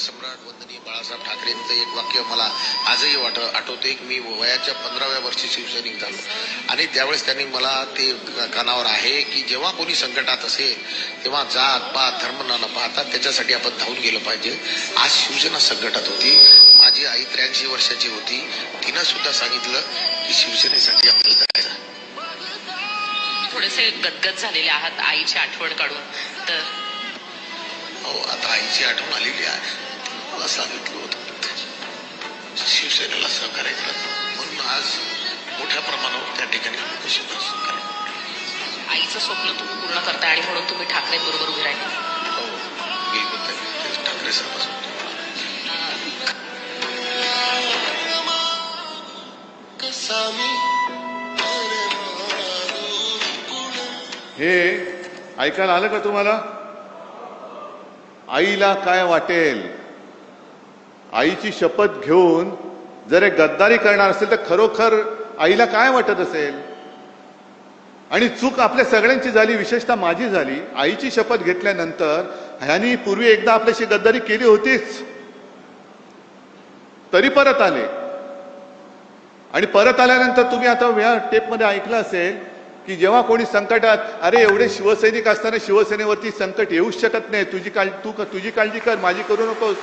सम्राट वंदनीय बाळासाहेब ठाकरेंचं एक वाक्य मला आजही आठवते की मी वयाच्या 15व्या वर्षी शिवसैनिक झालो आणि त्यावेळेस त्यांनी मला ते कानावर आहे की जेव्हा कोणी संकटात असेल तेव्हा जात पात धर्म न पाहता त्याच्यासाठी आपण धावून गेलं पाहिजे. आज शिवसेना संकटात होती. माझी आई 83 वर्षाची होती. तिनं सुद्धा सांगितलं की शिवसेनेसाठी आपल्याला जायचं. थोडेसे गदगद झालेले आहात आईची आठवण काढून. तर आता आईची आठवण आलेली आहे. मला सांगितलं होतं शिवसेनेला सहकार्य करायचं म्हणून आज मोठ्या प्रमाणावर त्या ठिकाणी सहकार्य. आईचं स्वप्न तुम्ही पूर्ण करताय आणि म्हणून तुम्ही ठाकरेंबरोबर उभे राहिले. हो बिलकुल ठाकरे साहेब. हे ऐकायला आलं का तुम्हाला? आईला काय वाटेल? आईची शपथ घेऊन जर गद्दारी करणार असेल तर खरोखर आईला काय वाटत असेल? आणि चूक आपल्या सगळ्यांची झाली, विशेषतः माझी झाली. आईची शपथ घेतल्यानंतर ह्यांनी पूर्वी एकदा आपल्याशी गद्दारी केली होतीच, तरी परत आले. आणि परत आल्यानंतर तुम्ही आता या टेपमध्ये ऐकलं असेल की जेव्हा कोणी संकटात, अरे एवढे शिवसैनिक असताना शिवसेनेवरती संकट येऊच शकत नाही, तुझी काळजी कर, माझी करू नकोस.